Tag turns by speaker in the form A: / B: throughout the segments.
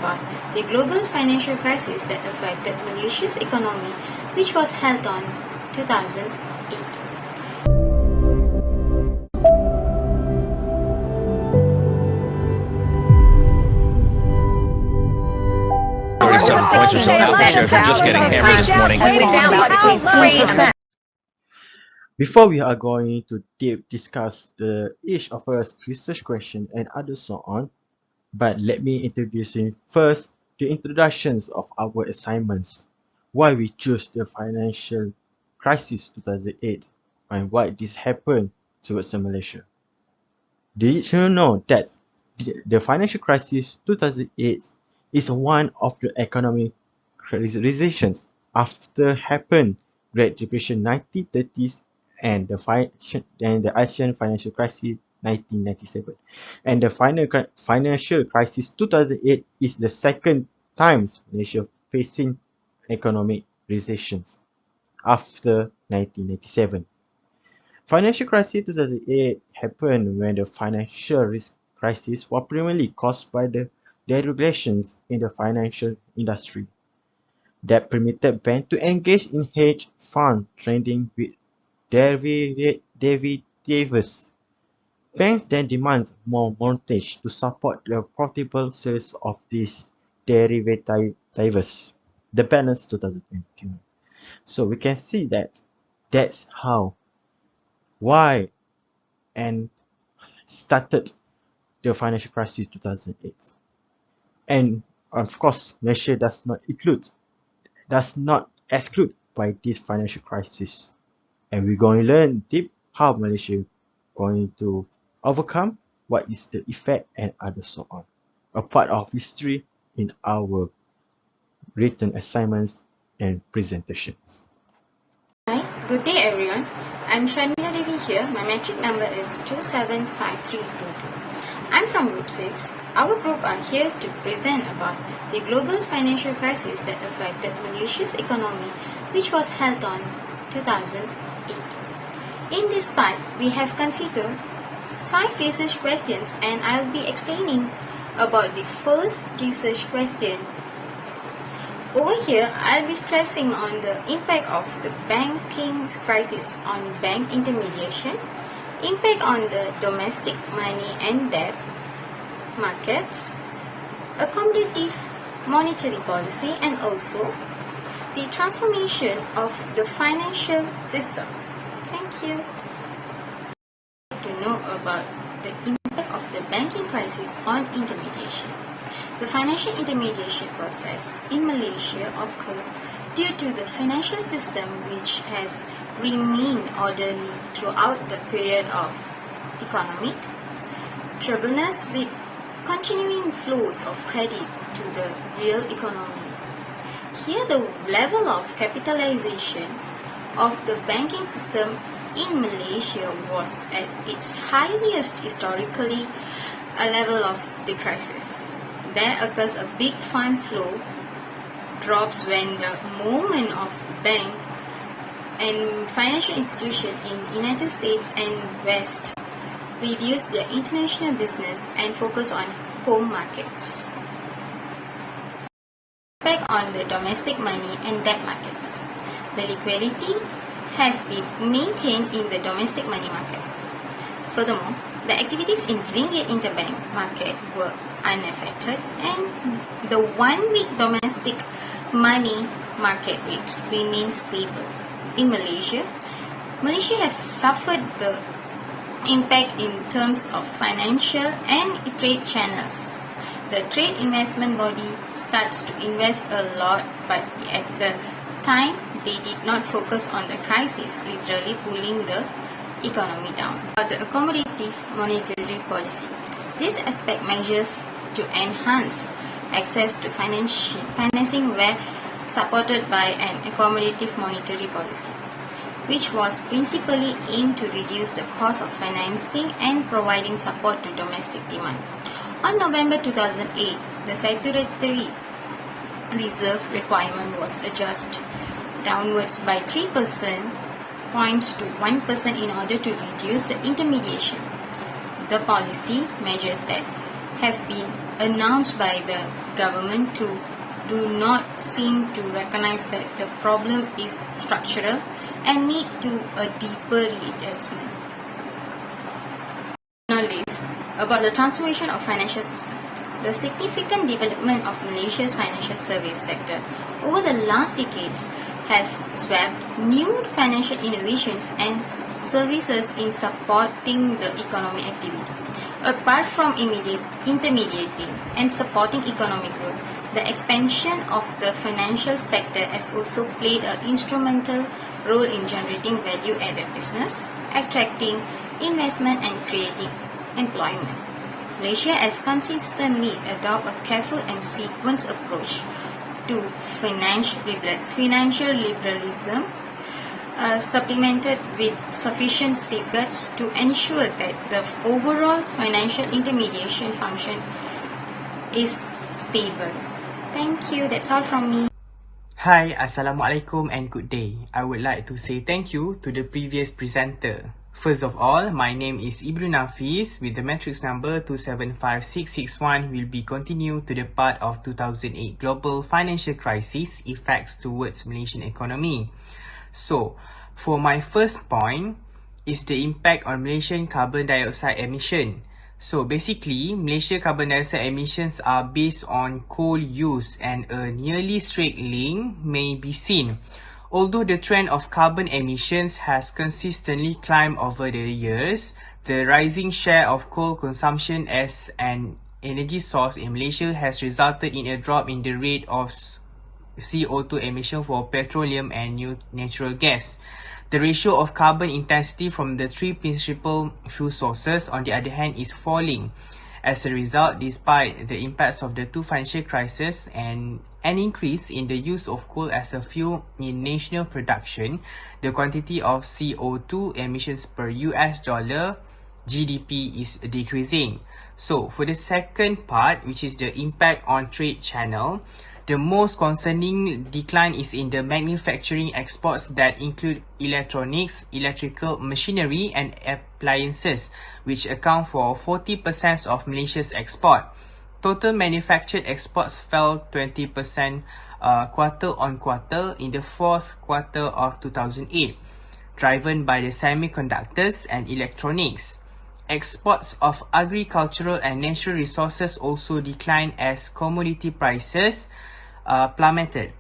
A: about the global financial crisis that affected Malaysia's economy, which was held on 2008.
B: Just getting hammered this morning.
C: Down by between 3%.
D: Before we are going to discuss each of us research question and others so on, but let me introduce you first the introductions of our assignments, why we choose the financial crisis 2008 and why this happened towards Malaysia. Did you know that the financial crisis 2008 is one of the economic recessions after happened Great Depression 1930s and the Asian financial crisis 1997, and the financial crisis 2008 is the second time Malaysia facing economic recessions after 1997. Financial crisis 2008 happened when the financial crisis was primarily caused by the deregulations in the financial industry that permitted banks to engage in hedge fund trading with derivatives. Banks then demand more mortgage to support the profitable sales of these derivatives. The balance 2021. So we can see that that's why and started the financial crisis 2008. And of course, Malaysia does not exclude by this financial crisis. And we're going to learn deep how Malaysia going to overcome, what is the effect and other so on. A part of history in our written assignments and presentations.
A: Hi, good day everyone. I'm Sharmila Devi here. My metric number is 275322. I'm from Group 6. Our group are here to present about the global financial crisis that affected Malaysia's economy, which was held on 2008. In this part, we have configured 5 research questions and I'll be explaining about the first research question. Over here, I'll be stressing on the impact of the banking crisis on bank intermediation, impact on the domestic money and debt markets, accommodative monetary policy, and also the transformation of the financial system. Thank you. To know about the impact of the banking crisis on intermediation. The financial intermediation process in Malaysia occurred due to the financial system which has remained orderly throughout the period of economic turbulence with continuing flows of credit to the real economy. Here the level of capitalization of the banking system in Malaysia was at its highest historically a level of the crisis. There occurs a big fund flow drops when the movement of bank and financial institutions in United States and West reduce their international business and focus on home markets. Back on the domestic money and debt markets. The liquidity has been maintained in the domestic money market. Furthermore, the activities in ringgit interbank market were unaffected and the 1-week domestic money market rates remain stable. In Malaysia has suffered the impact in terms of financial and trade channels. The trade investment body starts to invest a lot, but at the time they did not focus on the crisis, literally pulling the economy down. But the accommodative monetary policy. This aspect measures to enhance access to financing were supported by an accommodative monetary policy, which was principally aimed to reduce the cost of financing and providing support to domestic demand. On November 2008, the statutory reserve requirement was adjusted downwards by 3% points to 1% in order to reduce the intermediation. The policy measures that have been announced by the government do not seem to recognize that the problem is structural and need to a deeper readjustment. List about the transformation of financial system. The significant development of Malaysia's financial service sector over the last decades has swept new financial innovations and services in supporting the economic activity. Apart from intermediating and supporting economic growth, the expansion of the financial sector has also played an instrumental role in generating value-added business, attracting investment and creating employment. Malaysia has consistently adopted a careful and sequenced approach to financial liberalism, supplemented with sufficient safeguards to ensure that the overall financial intermediation function is stable. Thank you. That's all from me.
E: Hi, Assalamualaikum and good day. I would like to say thank you to the previous presenter. First of all, my name is Ibnu Nafis with the matrix number 275661. Will be continue to the part of 2008 global financial crisis effects towards Malaysian economy. So, for my first point is the impact on Malaysian carbon dioxide emission. So basically, Malaysia carbon dioxide emissions are based on coal use and a nearly straight link may be seen. Although the trend of carbon emissions has consistently climbed over the years, the rising share of coal consumption as an energy source in Malaysia has resulted in a drop in the rate of CO2 emission for petroleum and natural gas. The ratio of carbon intensity from the three principal fuel sources, on the other hand, is falling. As a result, despite the impacts of the two financial crises and an increase in the use of coal as a fuel in national production, the quantity of CO2 emissions per US dollar GDP is decreasing. So, for the second part, which is the impact on trade channel, the most concerning decline is in the manufacturing exports that include electronics, electrical machinery and appliances, which account for 40% of Malaysia's export. Total manufactured exports fell 20% quarter on quarter in the fourth quarter of 2008, driven by the semiconductors and electronics. Exports of agricultural and natural resources also declined as commodity prices plummeted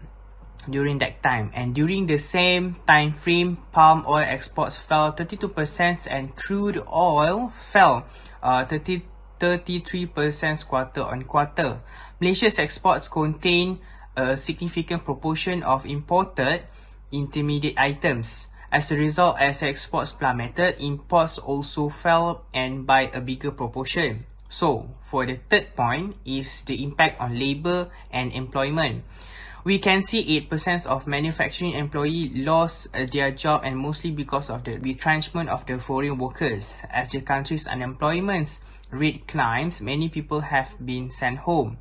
E: during that time. And during the same time frame, palm oil exports fell 32% and crude oil fell 33% quarter on quarter. Malaysia's exports contain a significant proportion of imported intermediate items. As a result, as exports plummeted, imports also fell and by a bigger proportion. So, for the third point is the impact on labour and employment. We can see 8% of manufacturing employees lost their job, and mostly because of the retrenchment of the foreign workers. As the country's unemployment rate climbs, many people have been sent home.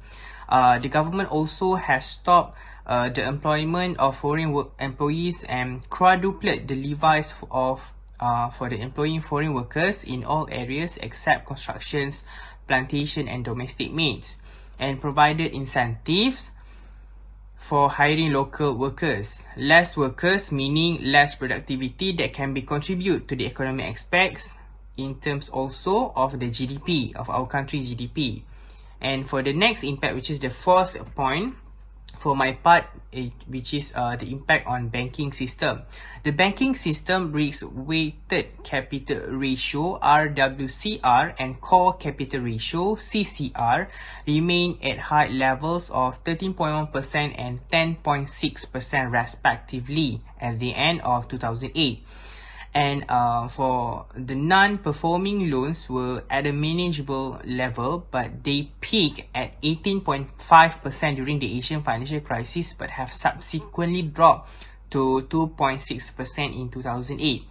E: The government also has stopped the employment of foreign employees and quadrupled the levies for the employing foreign workers in all areas except constructions, plantation and domestic maids, and provided incentives for hiring local workers. Less workers meaning less productivity that can be contribute to the economic aspects in terms also of the GDP, of our country's GDP. And for the next impact, which is the fourth point, for my part, which is the impact on banking system. The banking system risk-weighted capital ratio RWCR and core capital ratio CCR remain at high levels of 13.1% and 10.6% respectively at the end of 2008. And for the non-performing loans were at a manageable level, but they peaked at 18.5% during the Asian financial crisis, but have subsequently dropped to 2.6% in 2008.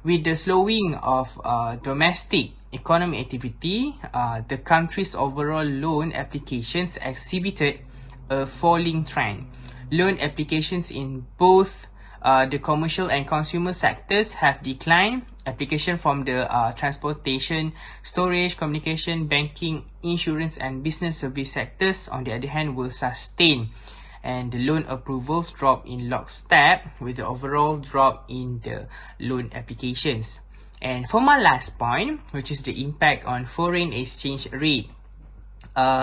E: With the slowing of domestic economic activity, the country's overall loan applications exhibited a falling trend. Loan applications in both The commercial and consumer sectors have declined. Application from the transportation, storage, communication, banking, insurance and business service sectors, on the other hand, will sustain. And the loan approvals drop in lockstep with the overall drop in the loan applications. And for my last point, which is the impact on foreign exchange rate.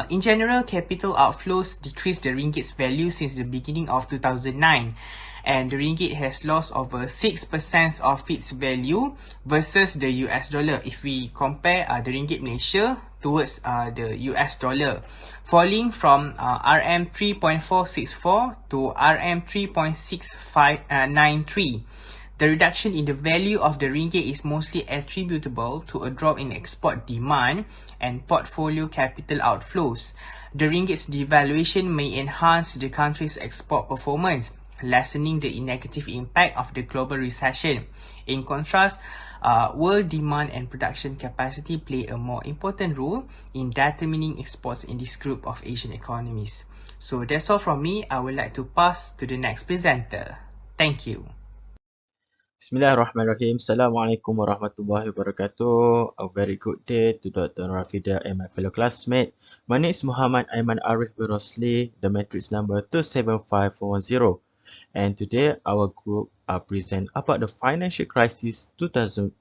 E: In general, capital outflows decreased the ringgit's value since the beginning of 2009, and the ringgit has lost over 6% of its value versus the US dollar if we compare the ringgit Malaysia towards the US dollar, falling from RM 3.464 to RM 3.6593. The reduction in the value of the ringgit is mostly attributable to a drop in export demand and portfolio capital outflows. The ringgit's devaluation may enhance the country's export performance, lessening the negative impact of the global recession. In contrast, world demand and production capacity play a more important role in determining exports in this group of Asian economies. So that's all from me. I would like to pass to the next presenter. Thank you.
D: Bismillahirrahmanirrahim. Assalamualaikum warahmatullahi wabarakatuh. A very good day to Dr. Rafida and my fellow classmates. My name is Muhammad Aiman Arif bin Rosli, the matrix number 27510. And today our group present about the financial crisis 2008,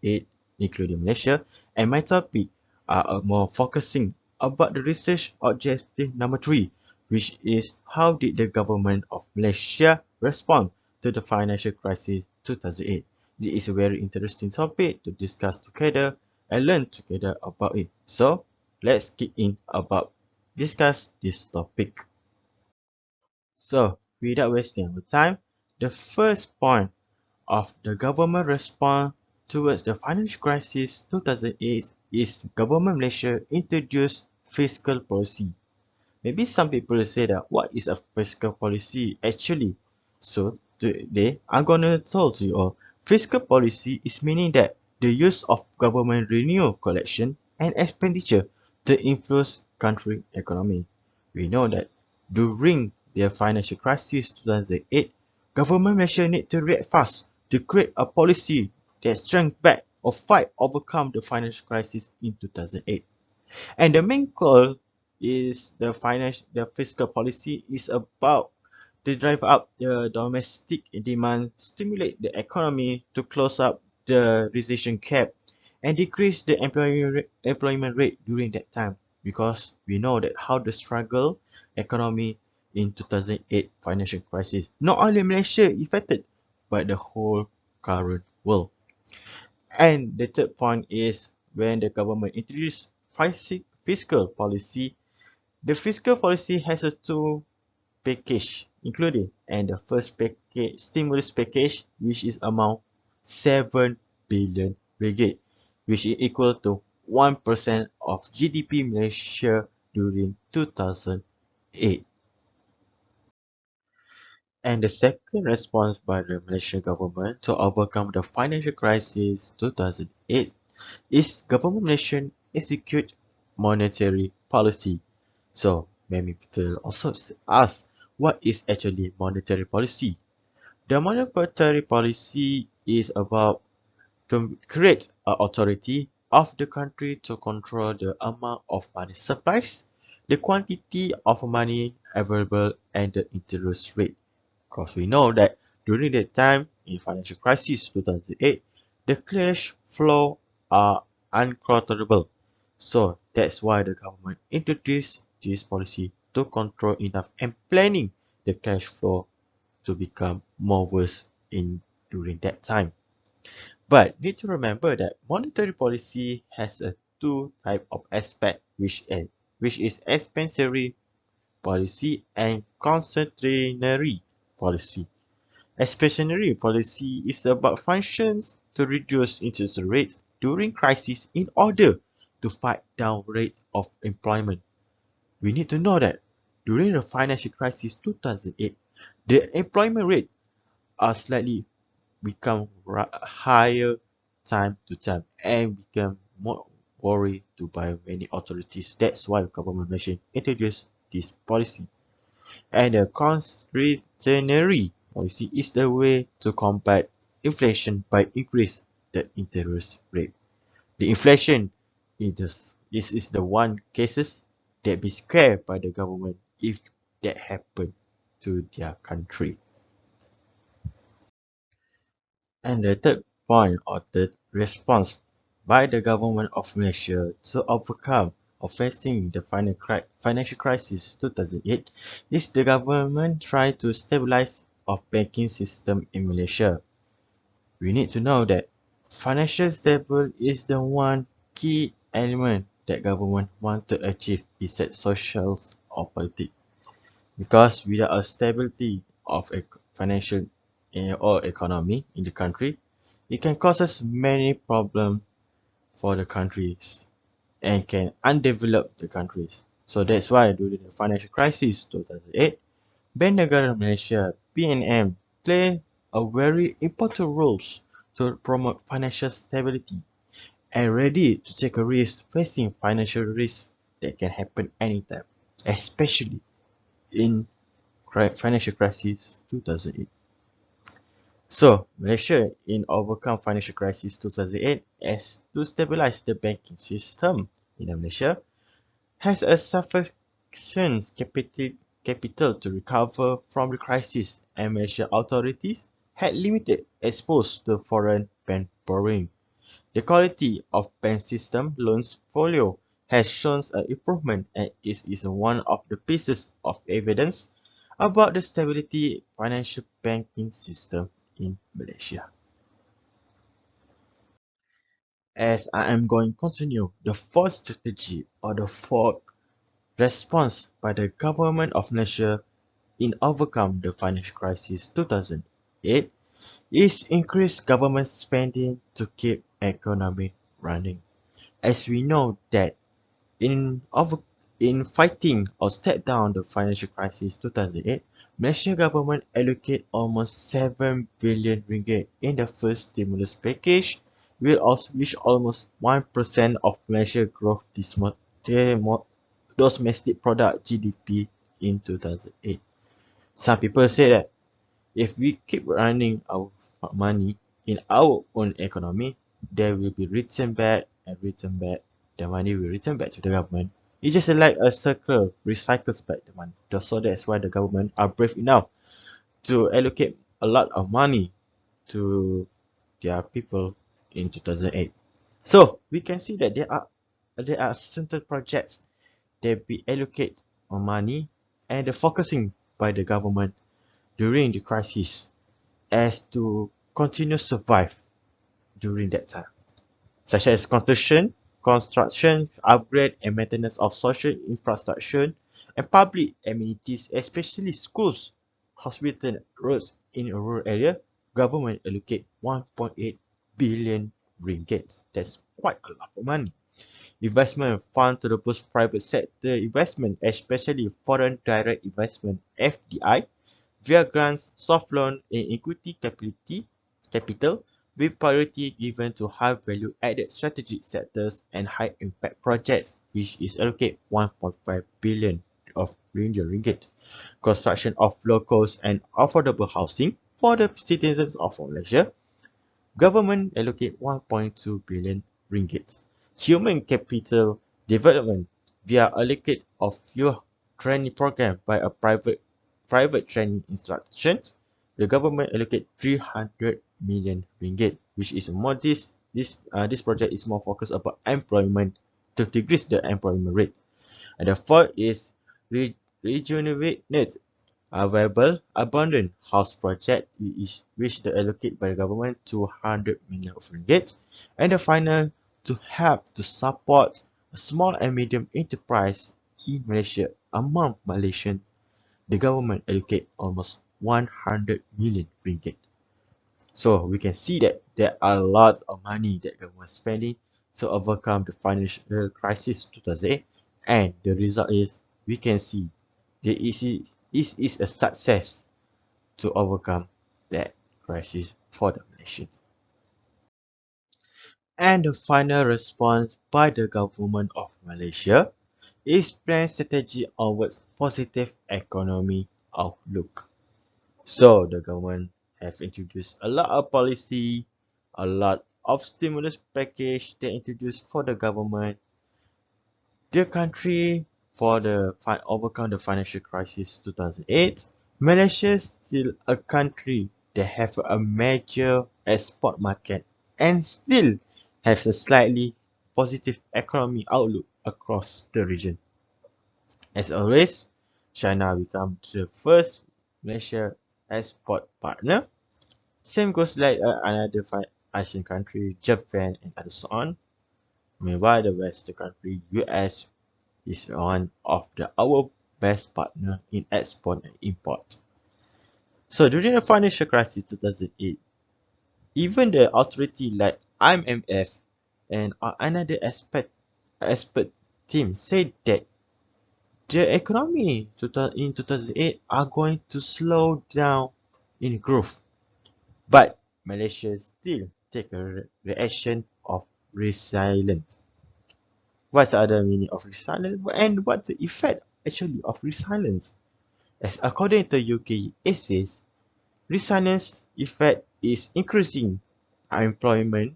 D: including Malaysia, and my topic are more focusing about the research objective number 3, which is how did the government of Malaysia respond to the financial crisis 2008. This is a very interesting topic to discuss together and learn together about it. So, let's get in about discuss this topic. So, without wasting our time, the first point of the government response towards the financial crisis 2008 is government Malaysia introduced fiscal policy. Maybe some people say that what is a fiscal policy actually? So today I'm gonna tell to you all, fiscal policy is meaning that the use of government revenue collection and expenditure to influence country economy. We know that during the financial crisis 2008, government Malaysia need to react fast to create a policy that strengthen back or fight overcome the financial crisis in 2008. And the main goal is the fiscal policy is about to drive up the domestic demand, stimulate the economy to close up the recession gap, and decrease the employment rate during that time, because we know that how the struggle economy in 2008 financial crisis, not only Malaysia affected, but the whole current world. And the third point is when the government introduced fiscal policy, the fiscal policy has a two package included, and the first package, stimulus package, which is amount 7 billion ringgit, which is equal to 1% of GDP Malaysia during 2008. And the second response by the Malaysian government to overcome the financial crisis 2008 is government Malaysian execute monetary policy. So many people also ask, what is actually monetary policy? The monetary policy is about to create an authority of the country to control the amount of money supplies, the quantity of money available, and the interest rate. Because we know that during that time in financial crisis 2008, the cash flow are uncontrollable. So that's why the government introduced this policy to control enough and planning the cash flow to become more worse in during that time. But need to remember that monetary policy has a two type of aspect, which is expansionary policy and contractionary policy. Expansionary policy is about functions to reduce interest rates during crisis in order to fight down rates of employment. We need to know that during the financial crisis 2008, the employment rate are slightly become higher time to time and become more worried to by many authorities. That's why the government Malaysia introduced this policy. And the contractionary policy is the way to combat inflation by increase the interest rate. The inflation is the one cases that be scared by the government if that happen to their country. And the third point or the response by the government of Malaysia to overcome or facing the financial crisis 2008 is the government try to stabilize of banking system in Malaysia. We need to know that financial stable is the one key element that government want to achieve besides social or politics. Because without a stability of a financial or economy in the country, it can cause us many problems for the countries and can undevelop the countries. So that's why during the financial crisis 2008, Bank Negara Malaysia (BNM) play a very important roles to promote financial stability and ready to take a risk facing financial risks that can happen anytime, especially in financial crisis 2008. So, Malaysia in overcome financial crisis 2008 as to stabilize the banking system in Malaysia has a sufficient capital to recover from the crisis, and Malaysian authorities had limited exposure to foreign bank borrowing. The quality of bank system loans portfolio has shown an improvement and is one of the pieces of evidence about the stability financial banking system in Malaysia. As I am going to continue, the fourth strategy or the fourth response by the government of Malaysia in overcome the financial crisis 2008 is increase government spending to keep economy running. As we know that in fighting or step down the financial crisis 2008, Malaysia government allocate almost 7 billion ringgit in the first stimulus package, which almost 1% of Malaysia growth domestic product (GDP) in 2008. Some people say that if we keep running our money in our own economy, there will be return back and return back. The money will return back to the government. It's just like a circle, recycles back the money. So that's why the government are brave enough to allocate a lot of money to their people in 2008. So we can see that there are certain projects that be allocate on money and the focusing by the government during the crisis as to continue survive during that time, such as construction, upgrade and maintenance of social infrastructure and public amenities, especially schools, hospitals, roads in a rural area. Government allocate 1.8 billion ringgit. That's quite a lot of money. Investment fund to the boost private sector investment, especially foreign direct investment (FDI), via grants, soft loan, and equity capital, with priority given to high value added strategic sectors and high impact projects, which is allocated 1.5 billion of ringgit. Construction of low cost and affordable housing for the citizens of Malaysia. Government allocate 1.2 billion ringgit. Human capital development via allocate of your training program by a private training institutions. The government allocate 300 million ringgit, which is more this project is more focused about employment to decrease the employment rate. And the fourth is rejuvenate available abandoned house project, which they allocate by the government 200 million ringgit. And the final, to help to support a small and medium enterprise in Malaysia. Among Malaysians, the government allocate almost 100 million ringgit. So we can see that there are lots of money that government spending to overcome the financial crisis 2008, and the result is we can see that it is a success to overcome that crisis for the Malaysians. And the final response by the government of Malaysia is plan strategy onwards positive economy outlook. So the government have introduced a lot of policy, a lot of stimulus package they introduced for the government, the country for the overcome the financial crisis 2008. Malaysia is still a country that have a major export market and still has a slightly positive economy outlook across the region. As always, China become the first Malaysia export partner. Same goes like another Asian country, Japan and others so on. Meanwhile, the Western country, US, is one of our best partner in export and import. So during the financial crisis 2008, even the authority like IMF and another expert team said that the economy in 2008 are going to slow down in growth. But Malaysia still take a reaction of resilience. What's the other meaning of resilience and what's the effect actually of resilience? As according to UK, it says resilience effect is increasing employment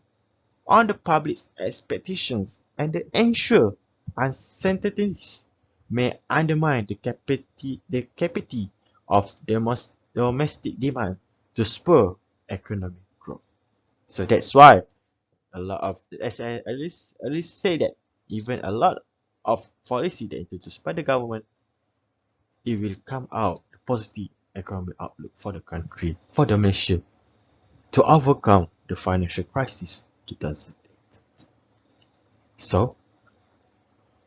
D: on the public's expectations and they ensure uncertainties may undermine the capacity of domestic demand to spur economic growth. So that's why a lot of, as I at least say that even a lot of policy that introduced by the government, it will come out the positive economic outlook for the country, for the Malaysia, to overcome the financial crisis 2008. So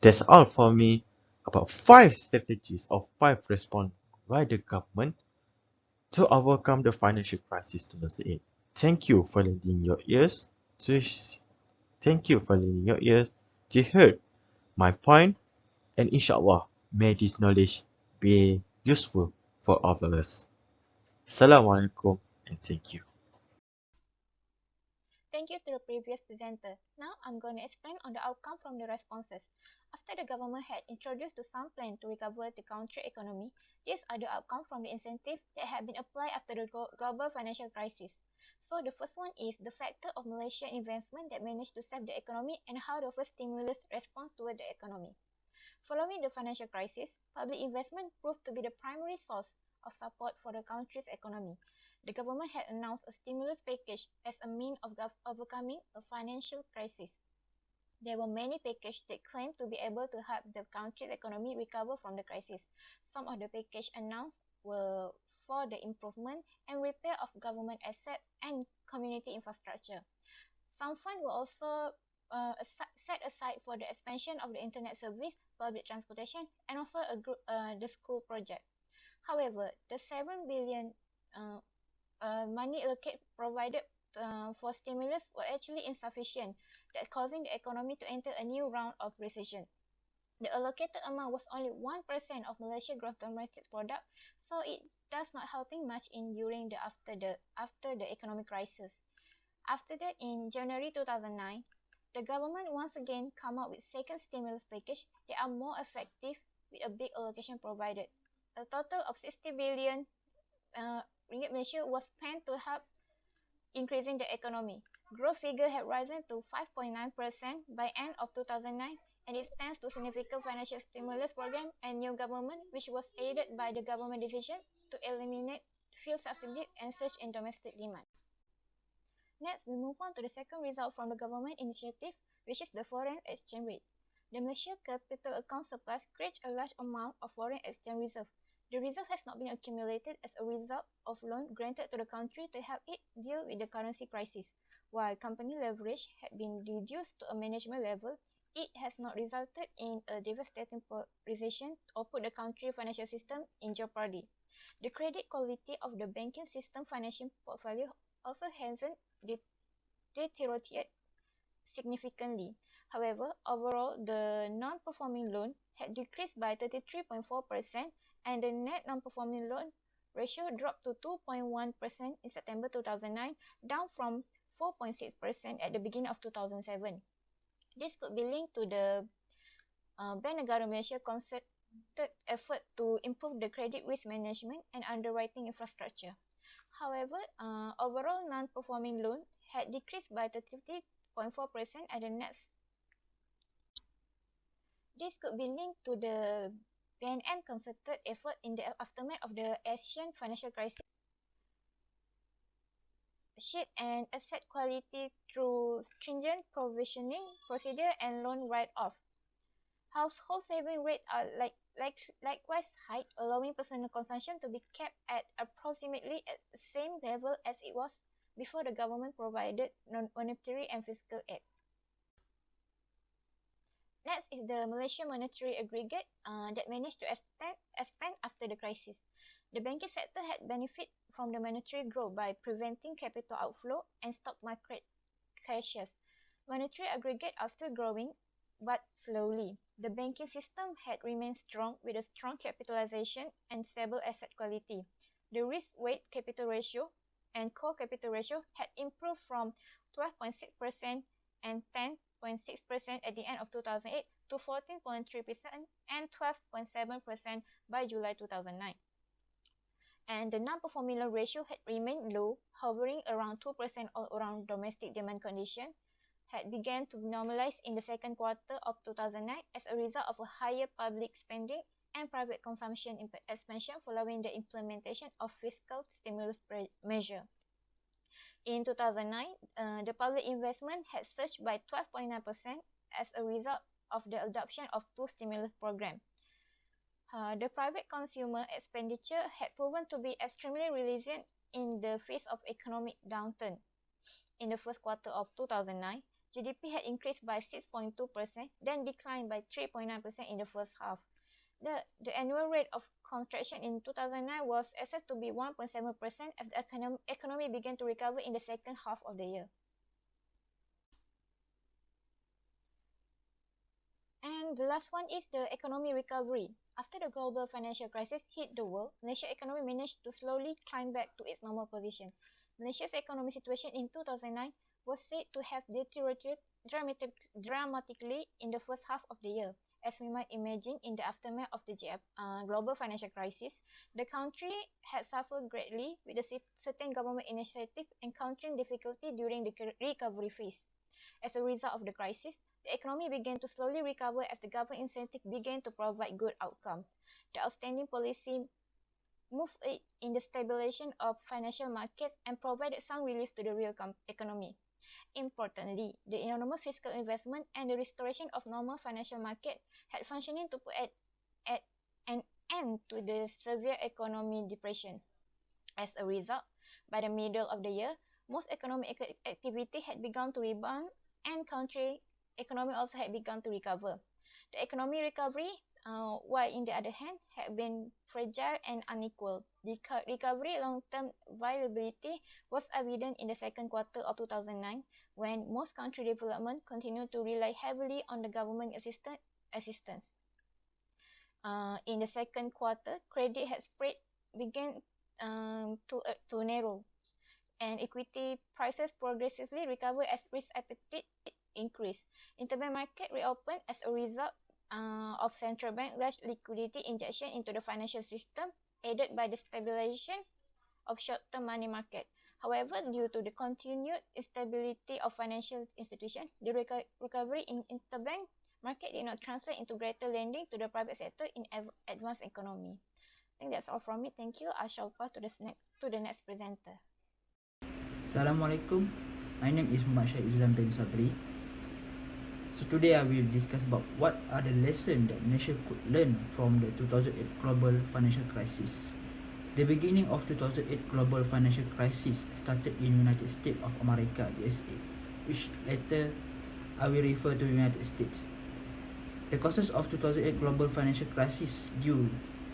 D: that's all for me about 5 strategies or 5 response by the government to overcome the financial crisis 2008. Thank you for lending your ears to thank you for lending your ears to hear my point, and inshallah may this knowledge be useful for all of us. Assalamualaikum and thank you.
F: Thank you to the previous presenter. Now I'm going to explain on the outcome from the responses. After the government had introduced to some plan to recover the country economy, these are the outcome from the incentive that had been applied after the global financial crisis. So the first one is the factor of Malaysian investment that managed to save the economy and how the first stimulus responds toward the economy. Following the financial crisis, public investment proved to be the primary source of support for the country's economy. The government had announced a stimulus package as a means of overcoming a financial crisis. There were many packages that claimed to be able to help the country's economy recover from the crisis. Some of the packages announced were for the improvement and repair of government assets and community infrastructure. Some funds were also set aside for the expansion of the internet service, public transportation, and also the school project. However, the 7 billion uh, money allocated provided for stimulus were actually insufficient, that causing the economy to enter a new round of recession. The allocated amount was only 1% of Malaysia gross domestic product, so it does not helping much in during the after the economic crisis. After that, in January 2009, the government once again come up with second stimulus package that are more effective with a big allocation provided. A total of 60 billion ringgit Malaysia was spent to help increasing the economy. Growth figure had risen to 5.9% by end of 2009, and it stands to significant financial stimulus program and new government, which was aided by the government decision to eliminate fuel subsidy and surge in domestic demand. Next, we move on to the second result from the government initiative, which is the foreign exchange rate. The Malaysia capital account surplus creates a large amount of foreign exchange reserve. The reserve has not been accumulated as a result of loan granted to the country to help it deal with the currency crisis. While company leverage had been reduced to a management level, it has not resulted in a devastating recession or put the country financial system in jeopardy. The credit quality of the banking system financial portfolio also hasn't deteriorated significantly. However, overall, the non-performing loan had decreased by 33.4% and the net non-performing loan ratio dropped to 2.1% in September 2009, down from 4.6% at the beginning of 2007. This could be linked to the Bank Negara Malaysia effort to improve the credit risk management and underwriting infrastructure. However, overall non-performing loan had decreased by 30.4% at the net. This could be linked to the BNM concerted effort in the aftermath of the Asian financial crisis sheet and asset quality through stringent provisioning procedure and loan write-off. Household saving rates are likewise high, allowing personal consumption to be kept at approximately at the same level as it was before the government provided monetary and fiscal aid. Next is the Malaysian monetary aggregate that managed to expand after the crisis. The banking sector had benefited from the monetary growth by preventing capital outflow and stock market crashes. Monetary aggregate are still growing, but slowly. The banking system had remained strong with a strong capitalization and stable asset quality. The risk-weight capital ratio and core capital ratio had improved from 12.6% and 10.6% at the end of 2008 to 14.3% and 12.7% by July 2009. And the non-performing loan ratio had remained low, hovering around 2% all around domestic demand condition, had begun to normalize in the second quarter of 2009 as a result of a higher public spending and private consumption expansion following the implementation of fiscal stimulus measure. In 2009, the public investment had surged by 12.9% as a result of the adoption of two stimulus programs. The private consumer expenditure had proven to be extremely resilient in the face of economic downturn. In the first quarter of 2009, GDP had increased by 6.2%, then declined by 3.9% in the first half. The annual rate of contraction in 2009 was assessed to be 1.7% as the economy began to recover in the second half of the year. And the last one is the economy recovery. After the global financial crisis hit the world, Malaysia's economy managed to slowly climb back to its normal position. Malaysia's economic situation in 2009 was said to have deteriorated dramatically in the first half of the year. As we might imagine, in the aftermath of the global financial crisis, the country had suffered greatly with a certain government initiative encountering difficulty during the recovery phase. As a result of the crisis, the economy began to slowly recover as the government incentive began to provide good outcomes. The outstanding policy moved in the stabilization of financial markets and provided some relief to the real economy. Importantly, the enormous fiscal investment and the restoration of normal financial market had functioning to put an end to the severe economic depression. As a result, by the middle of the year, most economic activity had begun to rebound and country economy also had begun to recover. The economic recovery, while in the other hand, had been fragile and unequal. The recovery long-term viability was evident in the second quarter of 2009 when most country development continued to rely heavily on the government assistance. In the second quarter, credit had spread began to narrow, and equity prices progressively recovered as risk appetite increased. Interbank market reopened as a result of central bank large liquidity injection into the financial system, aided by the stabilization of short-term money market. However, due to the continued instability of financial institutions, the recovery in interbank market did not translate into greater lending to the private sector in advanced economy. I think that's all from me. Thank you. I shall pass to the next presenter.
G: Assalamualaikum. My name is Muhammad Syed Izlan bin Sabri. So today I will discuss about what are the lessons that Malaysia could learn from the 2008 global financial crisis. The beginning of 2008 global financial crisis started in United States of America, USA, which later I will refer to United States. The causes of 2008 global financial crisis due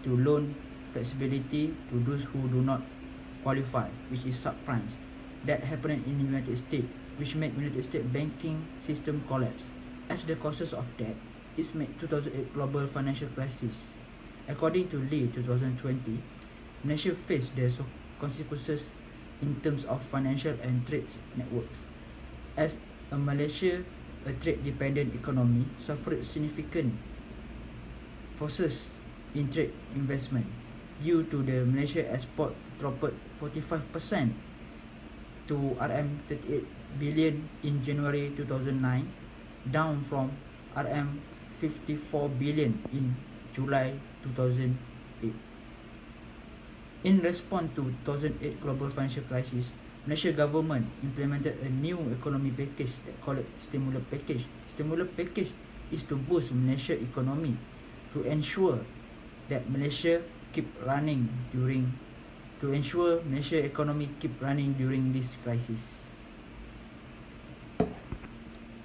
G: to loan flexibility to those who do not qualify, which is subprime, that happened in United States, which made United States banking system collapse. As the causes of that, it made 2008 global financial crisis. According to Lee 2020, Malaysia faced the consequences in terms of financial and trade networks. As Malaysia, a trade-dependent economy, suffered significant process in trade investment due to the Malaysia export dropped 45% to RM38 billion in January 2009, down from RM54 billion in July 2008. In response to 2008 global financial crisis, Malaysia government implemented a new economy package that called stimulus package. Stimulus package is to boost Malaysia economy to ensure that Malaysia economy keep running during this crisis.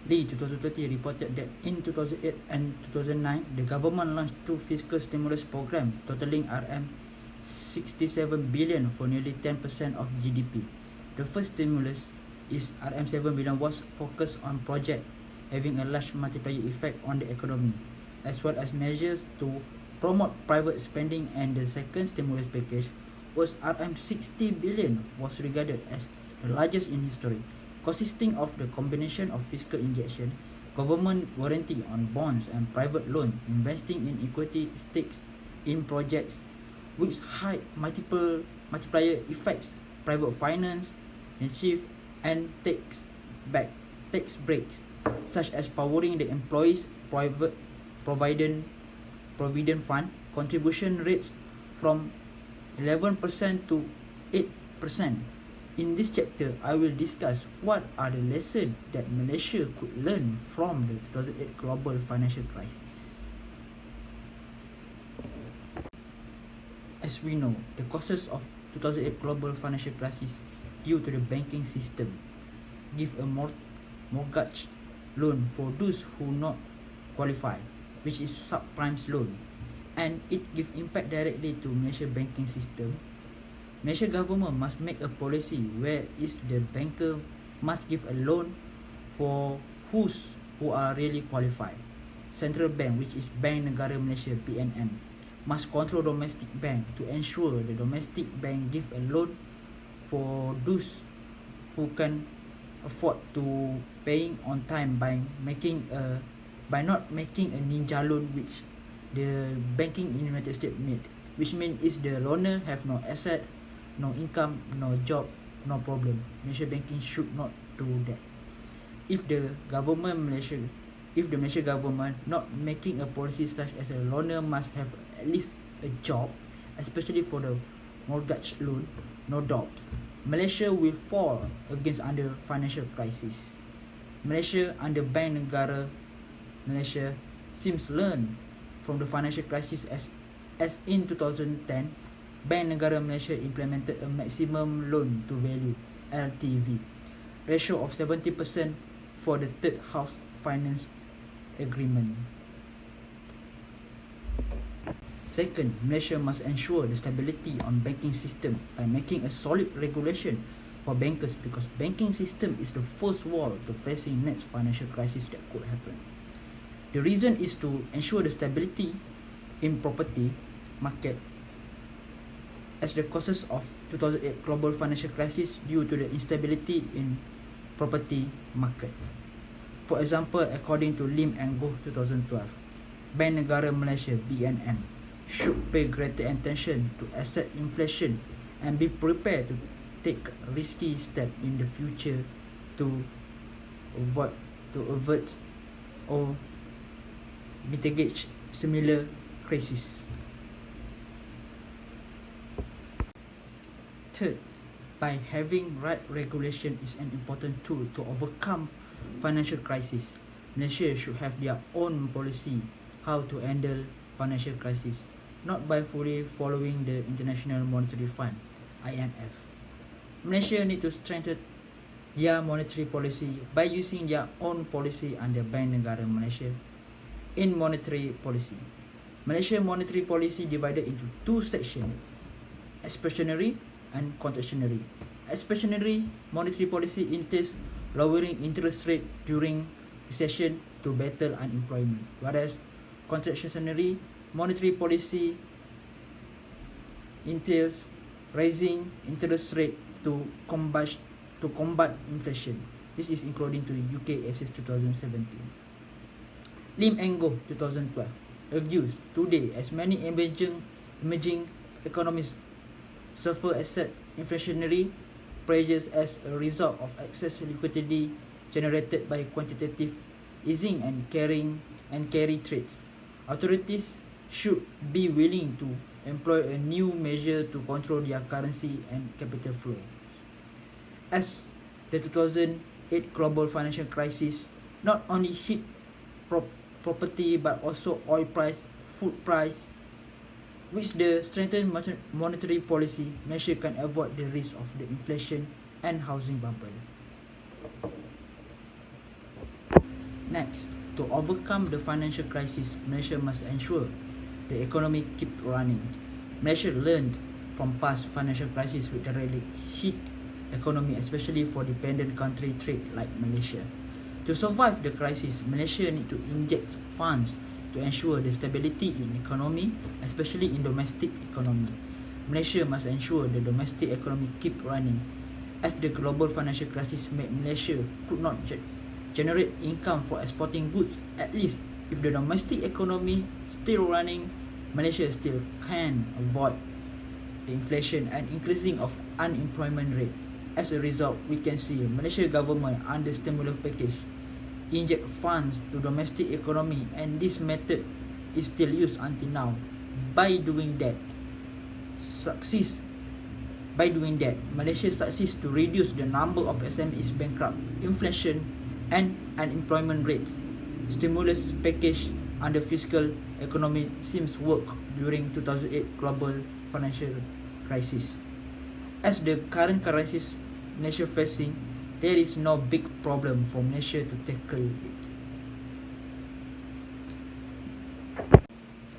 G: Lee 2020 reported that in 2008 and 2009, the government launched 2 fiscal stimulus programs totaling RM67 billion for nearly 10% of GDP. The first stimulus is RM7 billion was focused on projects having a large multiplier effect on the economy, as well as measures to promote private spending, and the second stimulus package was RM60 billion, was regarded as the largest in history, consisting of the combination of fiscal injection, government guarantee on bonds and private loan, investing in equity stakes in projects with high multiplier effects, private finance, and tax breaks, such as powering the employees' private provident fund contribution rates from 11% to 8%. In this chapter, I will discuss what are the lessons that Malaysia could learn from the 2008 global financial crisis. As we know, the causes of 2008 global financial crisis due to the banking system give a mortgage loan for those who not qualify, which is subprime loan, and it give impact directly to Malaysia banking system. Malaysia government must make a policy where is the banker must give a loan for who are really qualified. Central Bank, which is Bank Negara Malaysia (BNM), must control domestic bank to ensure the domestic bank give a loan for those who can afford to paying on time by not making a ninja loan, which the banking in United States made, which means is the loaner have no asset, no income, no job, no problem. Malaysia banking should not do that. If the Malaysia government not making a policy such as a loaner must have at least a job, especially for the mortgage loan, no doubt, Malaysia will fall against under financial crisis. Malaysia under Bank Negara Malaysia seems learn from the financial crisis as in 2010, Bank Negara Malaysia implemented a maximum loan to value (LTV) ratio of 70% for the third house finance agreement. Second, Malaysia must ensure the stability on banking system by making a solid regulation for bankers, because banking system is the first wall to facing next financial crisis that could happen. The reason is to ensure the stability in property market, as the causes of 2008 global financial crisis due to the instability in property market. For example, according to Lim and Goh 2012, Bank Negara Malaysia (BNM) should pay greater attention to asset inflation and be prepared to take risky steps in the future to avert or mitigate similar crises. Third, by having right regulation is an important tool to overcome financial crisis. Malaysia should have their own policy how to handle financial crisis, not by fully following the International Monetary Fund (IMF). Malaysia need to strengthen their monetary policy by using their own policy under Bank Negara Malaysia. In monetary policy, Malaysia monetary policy divided into 2 sections: expansionary and contractionary. Expansionary monetary policy entails lowering interest rate during recession to battle unemployment, whereas contractionary monetary policy entails raising interest rate to combat inflation. This is according to UK Assess 2017. Lim and Goh 2012. argues today as many emerging economies suffer asset inflationary pressures as a result of excess liquidity generated by quantitative easing and carry trades. Authorities should be willing to employ a new measure to control their currency and capital flow. As the 2008 global financial crisis not only hit property but also oil price, food price, which the strengthened monetary policy measure can avoid the risk of the inflation and housing bubble. Next, to overcome the financial crisis, Malaysia must ensure the economy keep running. Malaysia learned from past financial crises with directly hit economy, especially for dependent country trade like Malaysia. To survive the crisis, Malaysia need to inject funds to ensure the stability in economy, especially in domestic economy. Malaysia must ensure the domestic economy keep running, as the global financial crisis made Malaysia could not generate income for exporting goods. At least if the domestic economy still running, Malaysia still can avoid the inflation and increasing of unemployment rate. As a result, we can see Malaysia government under stimulus package inject funds to domestic economy, and this method is still used until now. By doing that, Malaysia succeeds to reduce the number of SMEs bankrupt, inflation and unemployment rate. Stimulus package under fiscal economy seems work during 2008 global financial crisis. As the current crisis Malaysia facing, there is no big problem for Malaysia to tackle it.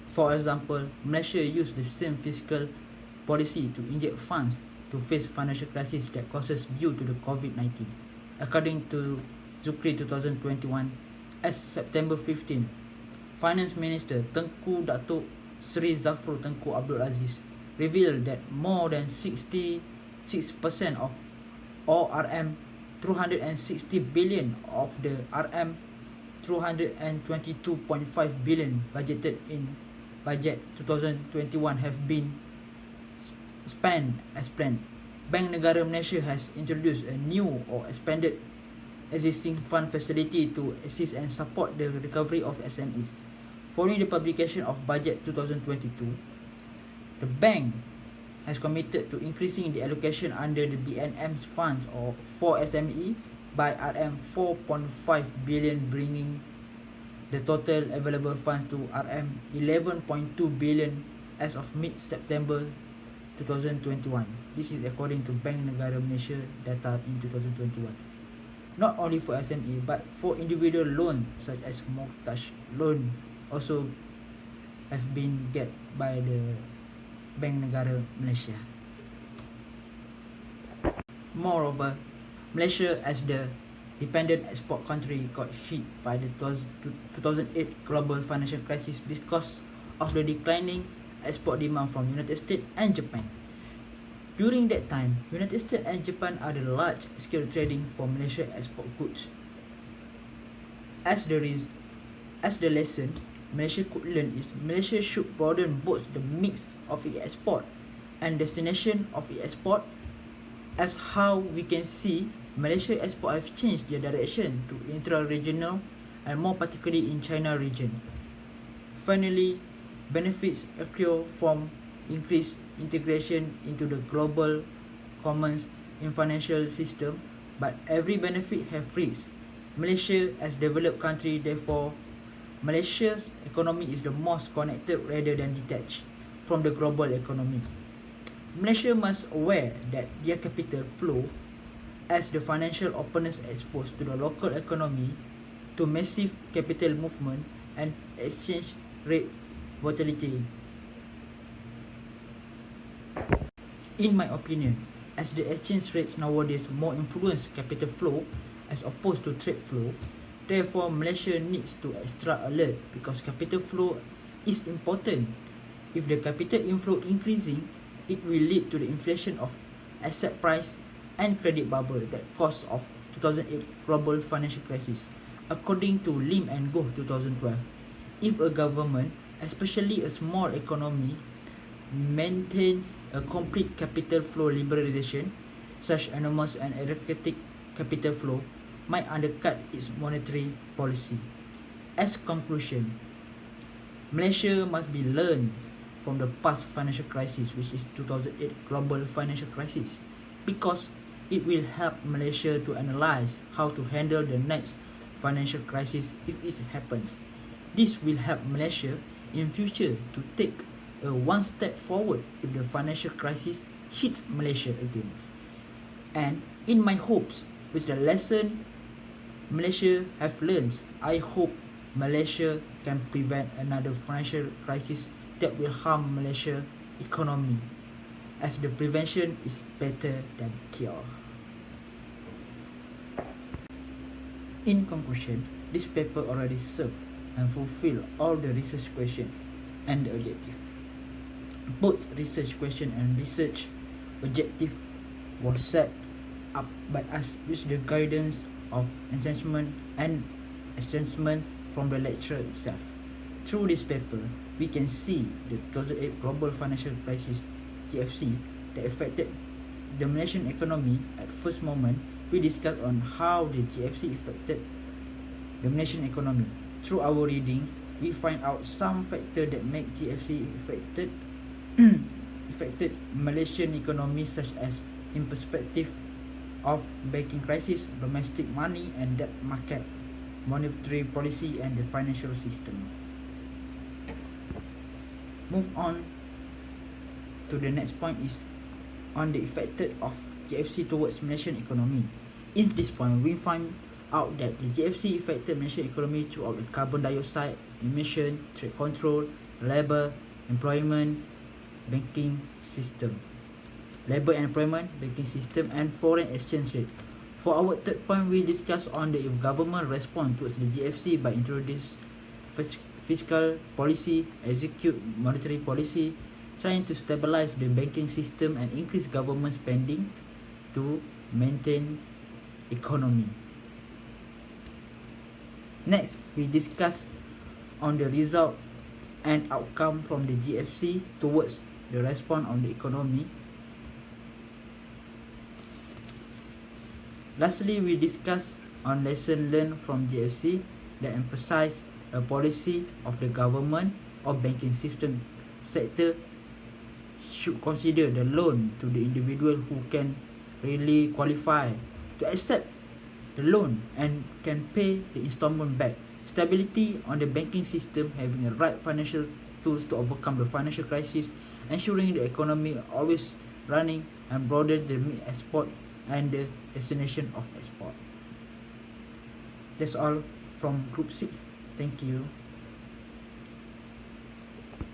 G: For example, Malaysia used the same fiscal policy to inject funds to face financial crisis that causes due to the COVID-19. According to Zukri 2021, as September 15, Finance Minister Tengku Datuk Sri Zafrul Tengku Abdul Aziz revealed that more than 66% of all RM 260 billion of the RM 222.5 billion budgeted in budget 2021 have been spent as planned. Bank Negara Malaysia has introduced a new or expanded existing fund facility to assist and support the recovery of SMEs. Following the publication of budget 2022, the bank has committed to increasing the allocation under the BNM's funds for SME by RM 4.5 billion, bringing the total available funds to RM 11.2 billion as of mid-September 2021. This is according to Bank Negara Malaysia data in 2021. Not only for SME but for individual loan such as mortgage loan also have been get by the Bank Negara Malaysia. Moreover, Malaysia as the dependent export country got hit by the 2008 global financial crisis because of the declining export demand from United States and Japan. During that time, United States and Japan are the large-scale trading for Malaysia export goods. As the lesson Malaysia could learn is Malaysia should broaden both the mix of its export and destination of its export, as how we can see Malaysia export have changed their direction to intra-regional and more particularly in China region. Finally, benefits accrue from increased integration into the global commons in financial system, but every benefit have risks. Malaysia as developed country, therefore Malaysia's economy is the most connected rather than detached from the global economy. Malaysia must aware that their capital flow as the financial openness exposed to the local economy to massive capital movement and exchange rate volatility. In my opinion, as the exchange rates nowadays more influence capital flow as opposed to trade flow, therefore Malaysia needs to extra alert because capital flow is important. If the capital inflow increasing, it will lead to the inflation of asset price and credit bubble that caused of 2008 global financial crisis. According to Lim and Goh 2012, if a government especially a small economy, maintains a complete capital flow liberalization. Such enormous and erratic capital flow might undercut its monetary policy. As conclusion, Malaysia must be learned from the past financial crisis, which is 2008 global financial crisis, because it will help Malaysia to analyze how to handle the next financial crisis if it happens. This will help Malaysia in future to take a one step forward if the financial crisis hits Malaysia again. And in my hopes, with the lesson Malaysia have learned, I hope Malaysia can prevent another financial crisis that will harm Malaysia economy, as the prevention is better than cure. In conclusion, this paper already served and fulfilled all the research question and the objective. Both research question and research objective was set up by us with the guidance of assessment and assessment from the lecturer itself. Through this paper, we can see the 2008 global financial crisis (GFC) that affected the Malaysian economy. At first moment, we discussed on how the GFC affected the Malaysian economy. Through our readings, we find out some factors that make GFC affected Malaysian economy, such as in perspective of banking crisis, domestic money and debt market, monetary policy and the financial system. Move on to the next point is on the effect of GFC towards Malaysian economy. In this point, we find out that the GFC affected Malaysian economy throughout the carbon dioxide emission, trade control, labor, employment, banking system. Labor and employment, banking system, and foreign exchange rate. For our third point, we discuss on the government response towards the GFC by introducing fiscal policy, execute monetary policy, trying to stabilize the banking system and increase government spending to maintain economy. Next, we discuss on the result and outcome from the GFC towards the response on the economy. Lastly, we discuss on lesson learned from GFC that emphasize a policy of the government or banking system sector should consider the loan to the individual who can really qualify to accept the loan and can pay the installment back. Stability on the banking system, having the right financial tools to overcome the financial crisis, ensuring the economy always running and broaden the export and the destination of export. That's all from Group 6. Thank you.